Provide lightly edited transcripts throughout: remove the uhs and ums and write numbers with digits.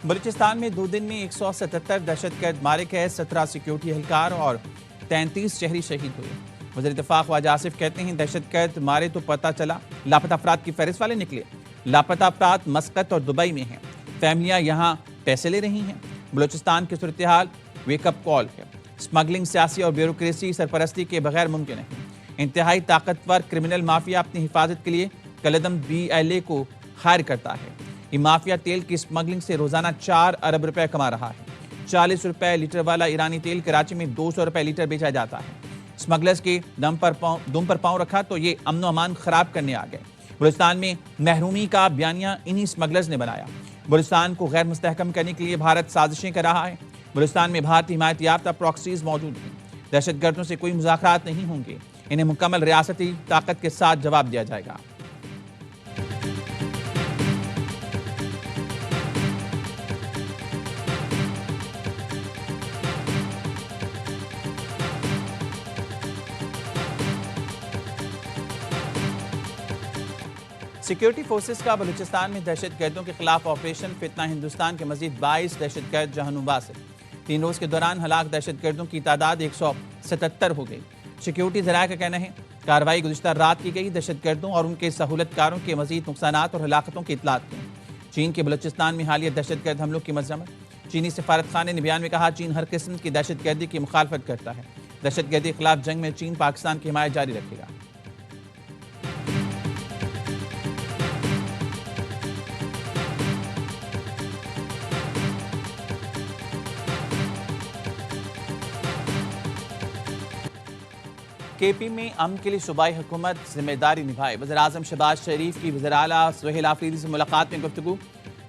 बलूचिस्तान में 2 दिन में 177 दहशतगर्द मारे गए, 17 सिक्योरिटी एहलकार और 33 शहरी शहीद हुए। वज़ीर दिफा ख्वाजा आसिफ कहते हैं, दहशतगर्द मारे तो पता चला, लापता अफराद की फहरिस्त वाले निकले। लापता अफराद मस्कत और दुबई में हैं, फैमिलियां यहाँ पैसे ले रही हैं। बलूचिस्तान की सूरत हाल वेकअप कॉल है। स्मगलिंग सियासी और ब्यूरोक्रेसी सरपरस्ती के बगैर मुमकिन है। इंतहाई ताकतवर क्रिमिनल माफिया अपनी हिफाजत के लिए कलदम BLA को हायर करता है। ये माफिया तेल की स्मगलिंग से रोजाना 4 अरब रुपए कमा रहा है। 40 रुपए लीटर वाला ईरानी तेल कराची में 200 रुपए लीटर बेचा जाता है। स्मगलर्स के दुम पर पांव रखा तो ये अमन अमान खराब करने आ गए। बलूचिस्तान में महरूमी का बयानिया इन्हीं स्मगलर्स ने बनाया। बलूचिस्तान को गैर मुस्तहकम करने के लिए भारत साजिशें कर रहा है। बलूचिस्तान में भारतीय हिमायत याफ्ता प्रॉक्सीज मौजूद हैं। दहशतगर्दों से कोई मुज़ाकरात नहीं होंगे, इन्हें मुकम्मल रियासती ताकत के साथ जवाब दिया जाएगा। सिक्योरिटी फोर्सेस का बलूचिस्तान में दहशतगर्दों के खिलाफ ऑपरेशन फितना हिंदुस्तान के मजीद 22 दहशतगर्द जहनुबाज है। 3 रोज के दौरान हलाक दहशतगर्दों की तादाद 177 हो गई। सिक्योरिटी जराये का कहना है, कार्रवाई गुज़िश्ता रात की गई। दहशतगर्दों और उनके सहूलतकारों के मजीद नुकसानात और हलाकतों की इतलात की। चीन के बलूचिस्तान में हालिया दहशतगर्द हमलों की मजम्मत। चीनी सफारत खाने ने बयान में कहा, चीन हर किस्म की दहशतगर्दी की मुखालफत करता है। दहशतगर्दी के खिलाफ जंग में चीन पाकिस्तान की हिमायत जारी रखेगा। KP में अमन के लिए सूबाई हुकूमत जिम्मेदारी निभाए। वज़ीर-ए-आज़म शहबाज शरीफ की वज़ीर आला सुहेल आफरीदी से मुलाकात में गुफ्तगू।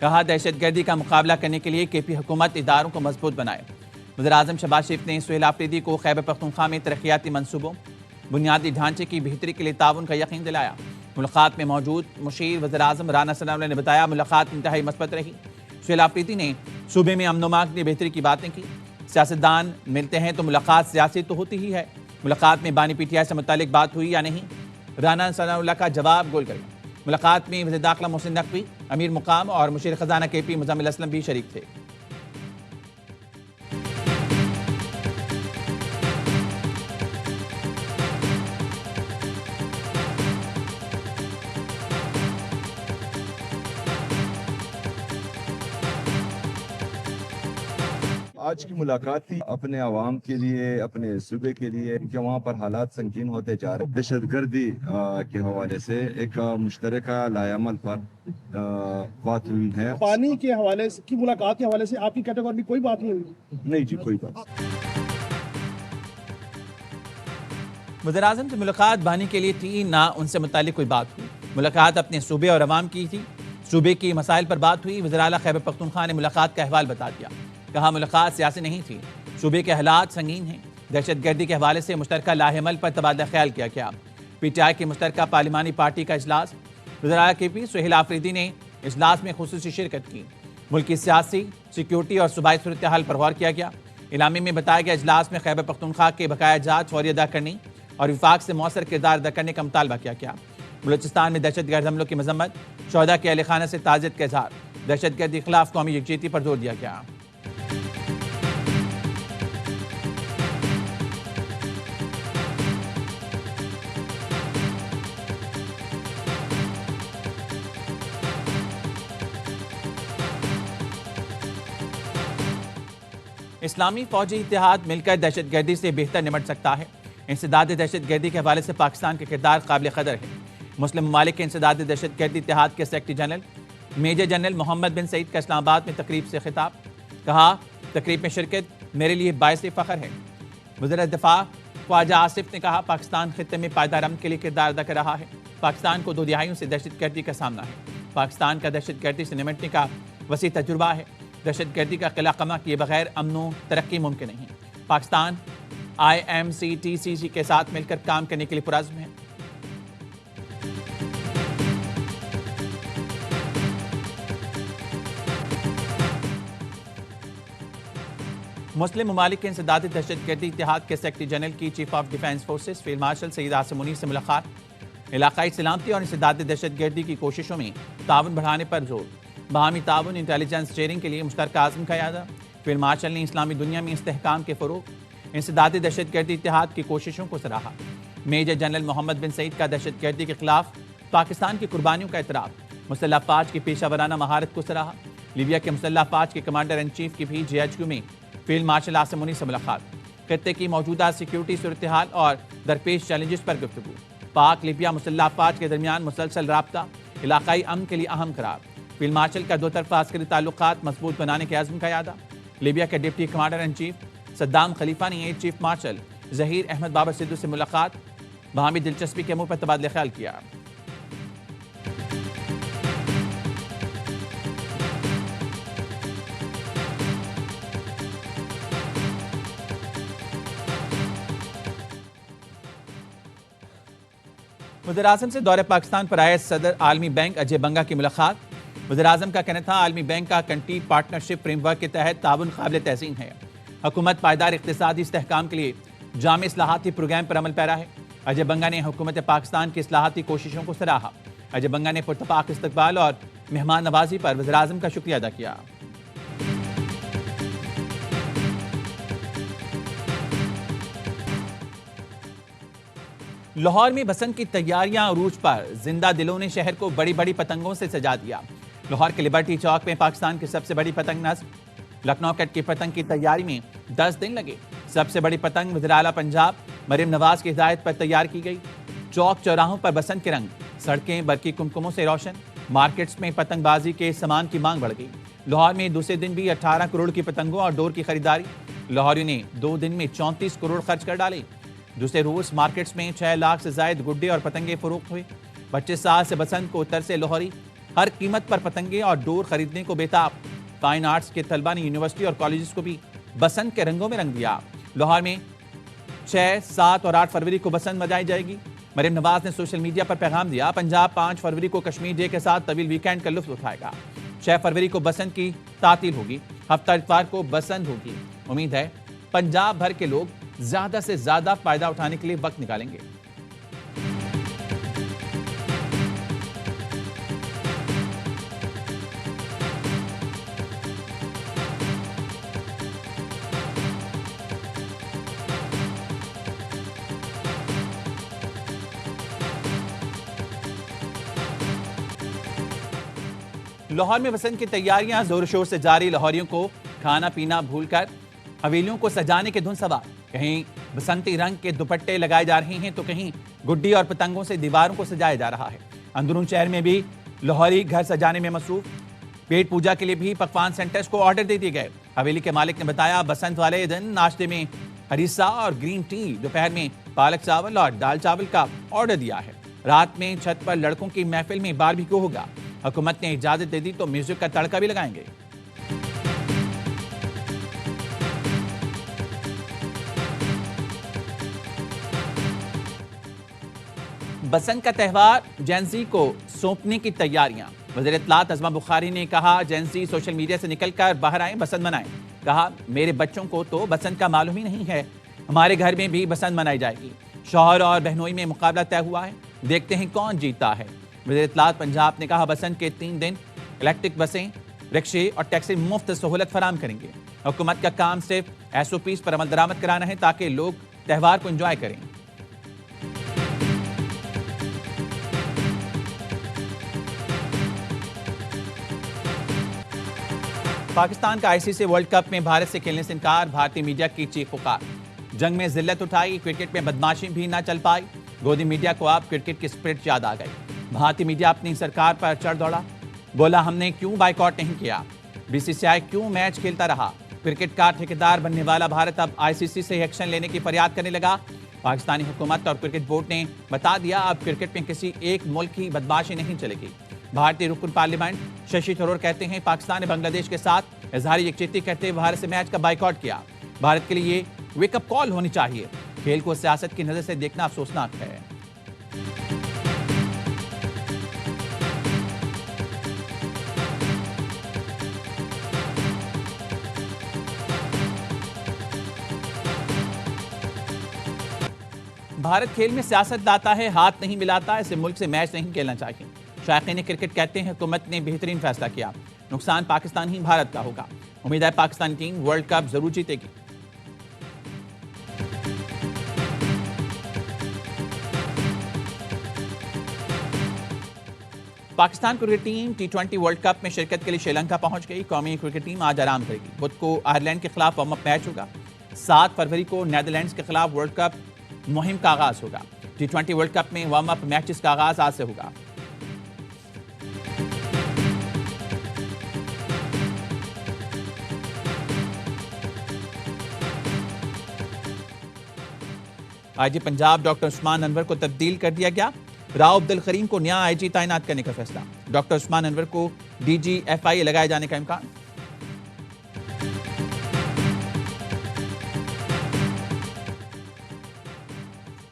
कहा, दहशतगर्दी का मुकाबला करने के लिए KP हुकूमत इदारों को मजबूत बनाए। वज़ीर-ए-आज़म शहबाज शरीफ ने सुहेल आफरीदी को खैबर पख्तूनख्वा में तरक्याती मनसूबों, बुनियादी ढांचे की बेहतरी के लिए ताउन का यकीन दिलाया। मुलाकात में मौजूद मुशीर वज़ीर-ए-आज़म राना सनाउल्लाह ने बताया, मुलाकात इंतहाई मस्बत रही। सुहेल आफरीदी ने सूबे में अमन-ओ-मान के लिए बेहतरी की बातें की। सियासतदान मिलते हैं तो मुलाकात सियासी तो होती ही है। मुलाकात में बानी PTI से मुतालिक बात हुई या नहीं, राना सनाउल्लाह का जवाब गोल कर गया। मुलाकात में वज़ीर दाखिला मोहसिन नकवी, अमीर मुकाम और मुशीर खजाना KP मुज़म्मिल असलम भी शरीक थे। आज की मुलाकात थी अपने आवाम के लिए, अपने सूबे के लिए, कि वहाँ पर हालात संगीन होते जा रहे। दहशतगर्दी के हवाले से एक मुश्तरका लायामल पर बात हुई है। पानी के हवाले की मुलाकात के हवाले से आपकी कैटेगरी में कोई बात नहीं हुई? नहीं जी, कोई बात। वज़ीर-ए-आज़म से मुलाकात बानी के लिए थी, ना उनसे मुतालिक कोई बात हुई। मुलाकात अपने सूबे और अवाम की थी। सूबे की मसाइल पर बात हुई। वज़ीर आला खैबर पख्तूनख्वा ने मुलाकात का अहवाल बता दिया। कहा, मुलाकात सियासी नहीं थी, सूबे के हालात संगीन हैं। दहशतगर्दी के हवाले से मुश्तरका लाहेमल पर तबादला ख्याल किया गया। PTI की मुश्तरका पार्लिमानी पार्टी का इजलास। वज़ीर आला KP सुहेल आफरीदी ने इजलास में खुसूसी शिरकत की। मुल्क की सियासी, सिक्योरिटी और सूबाई सूरत हाल पर गौर किया गया। इलामी में बताया गया, इजलास में खैबर पख्तूनख्वा के बकाया जात फौरी अदा करने और विफाक से मौसर किरदार अदा करने का मुतालबा किया गया। बलूचिस्तान में दहशतगर्द हमलों की मजम्मत, शोहदा के अहले खाना से ताज़ियत का इजहार। दहशतगर्दी के खिलाफ कौमी यकजहती पर जोर दिया गया। इस्लामी फौजी इत्तेहाद मिलकर दहशतगर्दी से बेहतर निपट सकता है। इंसदाद दहशतगर्दी के हवाले से पाकिस्तान के किरदार काबिल कदर है। मुस्लिम ममालिक के इंसदाद दहशतगर्दी इत्तेहाद के secretary general major general Mohammad bin Saeed का इस्लामाबाद में तकरीब से खिताब। कहा, तकरीब में शिरकत मेरे लिए बाइस फ़ख्र है। वज़ीर दिफा ख्वाजा आसिफ ने कहा, पाकिस्तान खित्ते में पायदार अमन के लिए किरदार अदा कर रहा है। पाकिस्तान को 2 दिहाइयों से दहशतगर्दी का सामना है। पाकिस्तान का दहशतगर्दी से निपटने का वसी तजुर्बा है। दहशतगर्दी का किला कमा किए बगैर अमन तरक्की मुमकिन नहीं। पाकिस्तान IMCTCC के साथ मिलकर काम करने के लिए पुरज़्म है। मुस्लिम ममालिक के इंसदादी दहशतगर्दी इत्तेहाद के सेक्रेटरी जनरल की chief of defence forces field marshal Syed Asim Munir से मुलाकात। इलाकाई सलामती और इंसदादी दहशतगर्दी की कोशिशों में ताउन बढ़ाने पर जोर। बाहमी ताउन इंटेलिजेंस शेयरिंग के लिए मुश्तरका आज़म का यादा। फील्ड मार्शल ने इस्लामी दुनिया में इस्तेहकाम के फ़रोग़, इंसदादी दहशतगर्दी इत्तेहाद की कोशिशों को सराहा। मेजर जनरल मोहम्मद बिन सईद का दहशतगर्दी के खिलाफ पाकिस्तान की कुर्बानियों का एतराफ़। मुसल्लह फ़ौज की पेशा वराना महारत को सराहा। लीबिया के मुसल्लह फ़ौज के कमांडर इन चीफ की भी JHQ में फील्ड मार्शल आसिम मुनी से मुलाकात। खत्ते की मौजूदा सिक्योरिटी सूरत हाल और दरपेश चैलेंजेस पर गुफ्तगू। पाक लिबिया मुसल्लह फ़ौज के दरमियान मुसलसल राब्ता इलाकाई अमन के लिए अहम करार। फील्ड मार्शल का दो तरफा अस्करी ताल्लुकात मजबूत बनाने के अज़्म का यादा। लीबिया के deputy commander in chief Saddam Khalifa ने air chief marshal Zaheer Ahmed Babar Sidhu से मुलाकात। बाहमी दिलचस्पी के अमूर पर तबादला ख्याल किया। वज़ीर आज़म से दौरे पाकिस्तान पर आए सदर आलमी बैंक अजय बंगा की मुलाकात। वज़ीर आज़म का कहना था आलमी बैंक का कंट्री पार्टनरशिप फ्रेमवर्क के तहत ताउन काबिल तहसीन है। हुकूमत पायदार इक़्तिसादी इस्तेहकाम के लिए जामे इस्लाहाती प्रोग्राम पर अमल पैरा है। अजय बंगा ने हुकूमत पाकिस्तान की इस्लाहाती कोशिशों को सराहा। अजय बंगा ने पुरतपाक इस्तकबाल और मेहमान नवाजी पर वज़ीर आज़म का शुक्रिया अदा किया। लाहौर में बसंत की तैयारियां अरूज पर। जिंदा दिलों ने शहर को बड़ी बड़ी पतंगों से सजा दिया। लाहौर के लिबर्टी चौक में पाकिस्तान की सबसे बड़ी पतंग नस्ब। लखनऊ कट की पतंग की तैयारी में 10 दिन लगे। सबसे बड़ी पतंग वज़ीर आला पंजाब मरीम नवाज की हिदायत पर तैयार की गई। चौक चौराहों पर बसंत के रंग, सड़कें बरकी कुमकुमों से रोशन। मार्केट्स में पतंगबाजी के सामान की मांग बढ़ गई। लाहौर में दूसरे दिन भी 18 करोड़ की पतंगों और डोर की खरीदारी। लाहौरियों ने 2 दिन में 34 करोड़ खर्च कर डाले। दूसरे रोज मार्केट्स में 6 लाख से जायद गुड्डे और पतंगे फरोख्त हुए। 25 साल से बसंत को तरसे लाहौरी हर कीमत पर पतंगे और डोर खरीदने को बेताब। फाइन आर्ट्स के तलबा ने यूनिवर्सिटी और कॉलेजेस को भी बसंत के रंगों में रंग दिया। लाहौर में 6, 7 और 8 फरवरी को बसंत मनाई जाएगी। मरीम नवाज ने सोशल मीडिया पर पैगाम दिया, पंजाब 5 फरवरी को कश्मीर डे के साथ तवील वीकेंड का लुत्फ उठाएगा। 6 फरवरी को बसंत की तातील होगी। हफ्ता इतवार को बसंत होगी। उम्मीद है पंजाब भर के लोग ज्यादा से ज्यादा फायदा उठाने के लिए वक्त निकालेंगे। लाहौर में बसंत की तैयारियां जोर शोर से जारी। लाहौरियों को खाना पीना भूलकर हवेलियों को सजाने के धुन सवार। कहीं बसंती रंग के दुपट्टे लगाए जा रहे हैं तो कहीं गुड्डी और पतंगों से दीवारों को सजाया जा रहा है। अंदरून शहर में भी लाहौरी घर सजाने में मसरूफ। पेट पूजा के लिए भी पकवान सेंटर्स को ऑर्डर दे दिए गए। हवेली के मालिक ने बताया, बसंत वाले दिन नाश्ते में हरीसा और ग्रीन टी, दोपहर में पालक चावल और दाल चावल का ऑर्डर दिया है। रात में छत पर लड़कों की महफिल में बारबेक्यू होगा। हुकूमत ने इजाजत दे दी तो म्यूजिक का तड़का भी लगाएंगे। बसंत का त्यौहार जेंजी को सौंपने की तैयारियां। वज़ीर इत्तलात अज़मा बुखारी ने कहा, जेंजी सोशल मीडिया से निकलकर बाहर आए, बसंत मनाएं। कहा, मेरे बच्चों को तो बसंत का मालूम ही नहीं है। हमारे घर में भी बसंत मनाई जाएगी। शौहर और बहनोई में मुकाबला तय हुआ है, देखते हैं कौन जीतता है। वज़ीर इत्तलात पंजाब ने कहा, बसंत के 3 दिन इलेक्ट्रिक बसें, रिक्शे और टैक्सी मुफ्त सहूलत फराम करेंगे। हुकूमत का काम सिर्फ SOPs पर अमल दरामद कराना है ताकि लोग त्यौहार को एंजॉय करें। पाकिस्तान का ICC वर्ल्ड कप में भारत से खेलने से इनकार। भारतीय मीडिया की चीख पुकार। जंग में जिल्लत उठाई, क्रिकेट में बदमाशी भी ना चल पाई। गोदी मीडिया को अब क्रिकेट की स्पिरिट याद आ गई। भारतीय मीडिया अपनी सरकार पर चढ़ दौड़ा। बोला, हमने क्यों बाइकआउट नहीं किया, BCCI क्यों मैच खेलता रहा। क्रिकेट का ठेकेदार बनने वाला भारत अब ICC से एक्शन लेने की फरियाद करने लगा। पाकिस्तानी हुकूमत और क्रिकेट बोर्ड ने बता दिया, अब क्रिकेट में किसी एक मुल्क की बदमाशी नहीं चलेगी। भारतीय रुकन पार्लियामेंट शशि थरूर कहते हैं, पाकिस्तान ने बांग्लादेश के साथ इजहारी यकजहती करते हुए भारत से मैच का बाइकआउट किया। भारत के लिए वेकअप कॉल होनी चाहिए। खेल को सियासत की नजर से देखना अफसोसनाक है। भारत खेल में सियासत लाता है, हाथ नहीं मिलाता। इसे मुल्क से मैच नहीं खेलना चाहिए। शायकीन क्रिकेट कहते हैं, हुकूमत ने बेहतरीन फैसला किया। नुकसान पाकिस्तान ही भारत का होगा। उम्मीद है पाकिस्तान टीम वर्ल्ड कप जरूर जीतेगी। Pakistan cricket team T20 world cup में शिरकत के लिए श्रीलंका पहुंच गई। कौमी क्रिकेट टीम आज आराम करेगी। बुध को आयरलैंड के खिलाफ वार्म अप मैच होगा। 7 फरवरी को नीदरलैंड्स के खिलाफ वर्ल्ड कप मुहिम का आगाज होगा। T20 वर्ल्ड कप में वार्म अप मैचेस का आगाज आज से होगा। आईजी पंजाब डॉक्टर उस्मान अनवर को तब्दील कर दिया गया। राव अब्दुल करीम को नया आईजी तैनात करने का फैसला। डॉक्टर उस्मान अनवर को DGFI लगाए जाने का इम्कान।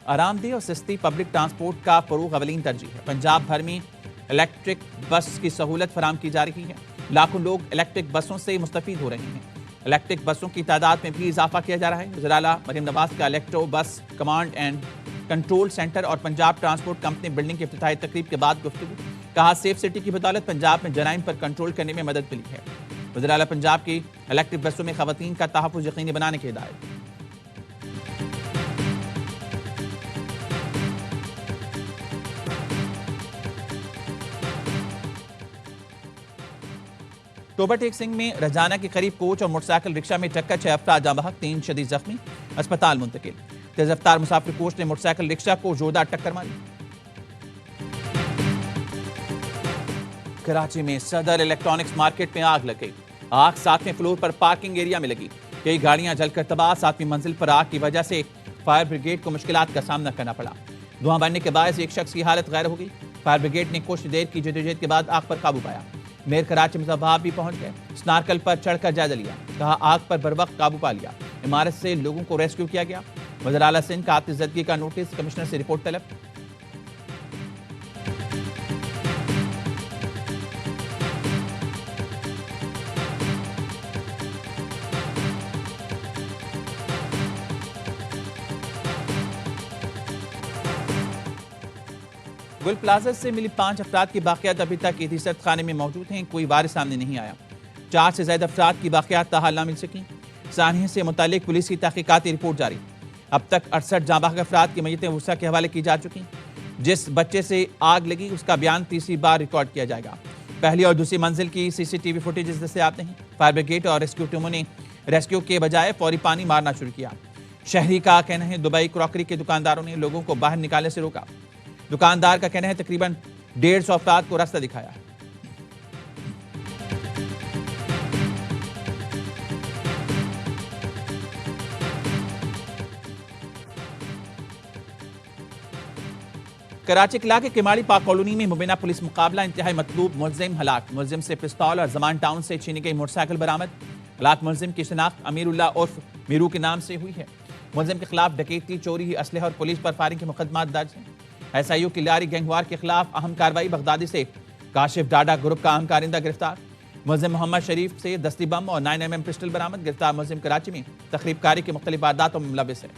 आरामदेह और सस्ती पब्लिक ट्रांसपोर्ट का फरोग अवलीन तरजीह है। पंजाब भर में इलेक्ट्रिक बस की सहूलत फराम की जा रही है। लाखों लोग इलेक्ट्रिक बसों से मुस्तफीद हो रहे हैं। इलेक्ट्रिक बसों की तादाद में भी इजाफा किया जा रहा है। वज़ीर आला मरीम नवाज का इलेक्ट्रो बस कमांड एंड कंट्रोल सेंटर और पंजाब ट्रांसपोर्ट कंपनी बिल्डिंग की इफ्तिताही तकरीब के बाद गुफ्तगू। कहा सेफ सिटी की बदौलत पंजाब में जराइम पर कंट्रोल करने में मदद मिली है। वज़ीर आला पंजाब की इलेक्ट्रिक बसों में खवातीन का तहफ़्फ़ुज़ यकीनी बनाने की हिदायत। टोबर टेक सिंह में रजाना के करीब कोच और मोटरसाइकिल रिक्शा में टक्कर, 6 अफराद जाँ बहक, 3 शदीद जख्मी, अस्पताल मुंतकिल। तेज रफ्तार मुसाफिर कोच ने मोटरसाइकिल रिक्शा को जोरदार टक्कर मारी। कराची में सदर इलेक्ट्रॉनिक्स मार्केट में आग लग गई। आग 7वें फ्लोर पर पार्किंग एरिया में लगी। कई गाड़ियां जलकर तबाह। 7वीं मंजिल पर आग की वजह से फायर ब्रिगेड को मुश्किलात का सामना करना पड़ा। धुआं बनने के बाद एक शख्स की हालत गैर हो गई। फायर ब्रिगेड ने कुछ देर की जदोजहद के बाद आग पर काबू पाया। मेयर कराची मुसब्बाब भी पहुंच गए। स्नारकल पर चढ़कर जायजा लिया। कहा आग पर बरवक्त काबू पा लिया। इमारत से लोगों को रेस्क्यू किया गया। वज़ीर आला सिंध का आतिशज़दगी का नोटिस, कमिश्नर से रिपोर्ट तलब। गुल प्लाजा से मिली 5 अफराद की बाकियात अभी तक इतिसत खाने में मौजूद हैं। कोई वारिस सामने नहीं आया। 4 से ज्यादा अफराद की बाकियात ताहाल ना मिल सकी। सानहे से मुतालिक पुलिस की तहकीकाती रिपोर्ट जारी। अब तक 68 जांबाग अफराद की मैयतें वुसा के हवाले की जा चुकी। जिस बच्चे से आग लगी उसका बयान तीसरी बार रिकॉर्ड किया जाएगा। पहली और दूसरी मंजिल की CCTV फुटेज दस्तयाब नहीं। फायर ब्रिगेड और रेस्क्यू टीमों ने रेस्क्यू के बजाय फौरी पानी मारना शुरू किया। शहरी का कहना है दुबई क्रॉकरी के दुकानदारों ने लोगों को बाहर निकालने से रोका। दुकानदार का कहना है तकरीबन 150 अफराद को रास्ता दिखाया। कराची किला के किमाड़ी पाक कॉलोनी में मुबीना पुलिस मुकाबला। इंतहाई मतलूब मुलजिम हलाक। मुलजिम से पिस्तौल और जमान टाउन से छीनी गई मोटरसाइकिल बरामद। हलाक मुलजिम की शिनाख्त अमीरुल्लाह उर्फ मीरू के नाम से हुई है। मुलजिम के खिलाफ डकैती, चोरी, असलहा और पुलिस पर फायरिंग के मुकदमात दर्ज हैं। SIU की लारी गैंगवार के खिलाफ अहम कार्रवाई। बगदादी से काशिफ डाडा ग्रुप का अहम कारिंदा गिरफ्तार। मुलजिम मोहम्मद शरीफ से दस्ती बम और 9mm पिस्टल बरामद। गिरफ्तार मुलजिम कराची में तखरीबकारी की मुख्तलिफ वारदातों में मुलव्विस है।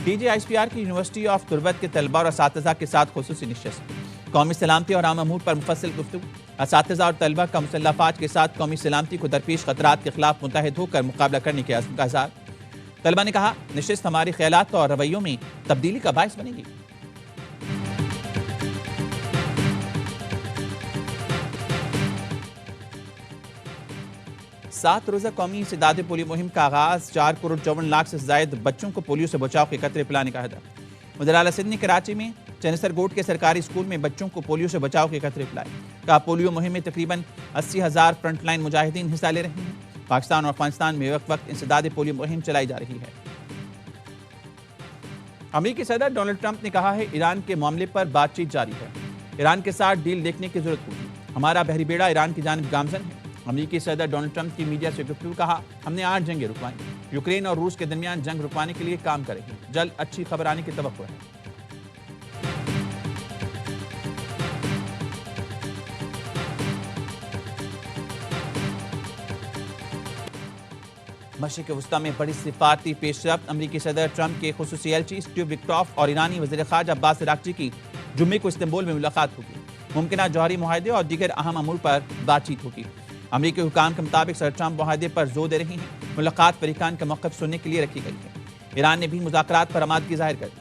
DGISPR की यूनिवर्सिटी ऑफ तुर्बत के तलबा और असातिज़ा के साथ खुसूसी नशिस्त। कौमी सलामती और आम अमूर पर मुफस्सिल गुफ्तगू। असातिज़ा और तलबा का मुसल्लह अफवाज के साथ कौमी सलामती को दरपेश खतरात के खिलाफ मुत्तहिद होकर मुकाबला करने के अज़्म का इज़हार। तलबा ने कहा नशिस्त हमारे ख्यालात और रवैयों में तब्दीली का बाइस बनेगी। सात रोजा कौमी इंसदाद पोलियो मुहिम का आगाज। 4,54,00,000 से ज्यादा बच्चों को पोलियो से बचाव के कतरे पिलाने का हदफ। वज़ीर आला सिंध ने कराची में चनसरगोट के सरकारी स्कूल में बच्चों को पोलियो से बचाव के कतरे पिलाए। कहा पोलियो मुहिम में तकरीबन 80,000 फ्रंटलाइन मुजाहिदीन हिस्सा ले रहे हैं। पाकिस्तान और अफगानिस्तान में वक्त वक्त इंसदाद पोलियो मुहिम चलाई जा रही है। अमेरिकी सदर डोनाल्ड ट्रंप ने कहा है ईरान के मामले पर बातचीत जारी है। ईरान के साथ डील देखने की जरूरत होगी। हमारा बहरी बेड़ा ईरान की जानिब गामजन है। अमेरिकी सदर डोनाल्ड ट्रंप की मीडिया से गुफ्तगू। कहा हमने 8 जंगें रुकवाई। यूक्रेन और रूस के दरमियान जंग रुकवाने के लिए काम करेंगे। जल्द अच्छी खबर आने की तवक्को है। मशरिक वस्ता में बड़ी सिफारती पेशरफ्त। अमरीकी सदर ट्रंप के खुसूसी एलची स्टीव विक्टॉफ और ईरानी वज़ीर ख़ारजा अब्बास अराग़ची की जुम्मे को इस्तांबुल में मुलाकात होगी। मुमकिन जौहरी मुआहदे और दीगर अहम अमूर पर बातचीत होगी। अमरीकी हुकाम के मुताबिक सदर ट्रंप मुआहदे पर जोर दे रहे हैं। मुलाकात फरीकान का मौक़िफ़ सुनने के लिए रखी गई है। ईरान ने भी मुज़ाकरात पर आमादगी ज़ाहिर कर दी।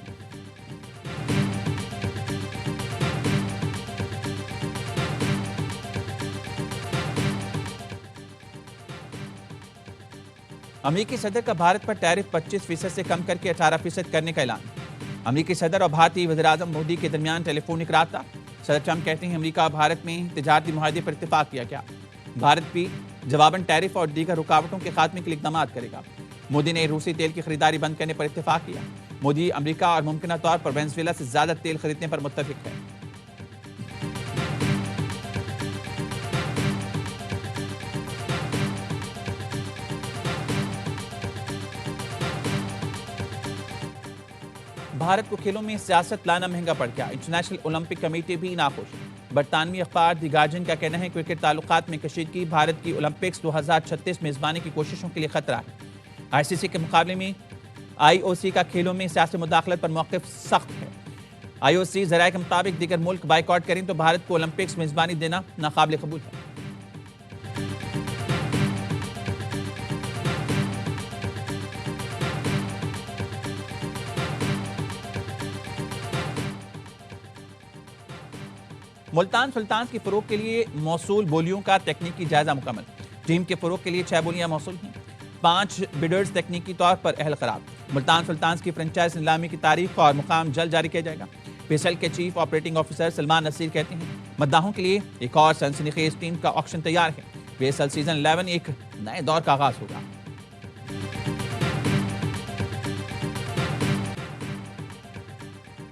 अमरीकी सदर का भारत पर टैरिफ 25% से कम करके 18% करने का ऐलान। अमरीकी सदर और भारतीय वज़ीर-ए-आज़म मोदी के दरमियान टेलीफोनिक राब्ता। सदर ट्रंप कहते हैं अमरीका और भारत में तिजारती मुआहदे पर इत्तेफाक किया गया। भारत भी जवाबन टैरिफ और दीगर रुकावटों के खात्मे के लिए इक़दाम करेगा। मोदी ने रूसी तेल की खरीदारी बंद करने पर इत्तेफाक किया। मोदी अमरीका और मुमकिन तौर पर वेनेजुएला से ज्यादा तेल खरीदने पर मुत्तफिक है। भारत को खेलों में सियासत लाना महंगा पड़ गया। इंटरनेशनल ओलंपिक कमेटी भी नाखुश। बरतानवी अखबार दी गार्जियन का कहना है क्रिकेट ताल्लुकात में कशीदगी भारत की ओलंपिक्स 2036 मेजबानी की कोशिशों के लिए खतरा है। आईसीसी के मुकाबले में आईओसी का खेलों में सियासी मुदाखलत पर मौक़िफ़ सख्त है। आईओसी ज़राए के मुताबिक दीगर मुल्क बाइकआउट करें तो भारत को ओलंपिक्स मेजबानी देना नाकाबिल कबूल है। मुल्तान सुल्तान्स की फरोग के लिए मौसूल बोलियों का तकनीकी जायजा मुकम्मल। टीम के फरोग के लिए 6 बोलियां मौसूल हैं। 5 बिडर्स तकनीकी तौर पर अहल करार। मुल्तान सुल्तान्स की फ्रेंचाइज नीलामी की तारीख और मुकाम जल्द जारी किया जाएगा। पेसल के chief operating officer Salman Naseer कहते हैं मद्दाहों के लिए एक और सनसनीखेज टीम का ऑक्शन तैयार है। पेसल सीजन 11 एक नए दौर का आगाज होगा।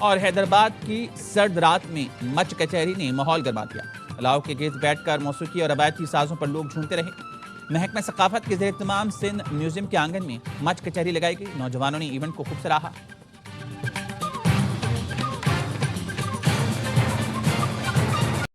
और हैदराबाद की सर्द रात में मच कचहरी ने माहौल गरमा दिया। अलाव के गेट बैठकर मौसीकी और रवायती साजों पर लोग झूमते रहे। महकमा सकाफत के ज़ेर-ए-इत्तिमाम सिंध म्यूजियम के आंगन में मच कचहरी लगाई गई। नौजवानों ने इवेंट को खूब सराहा।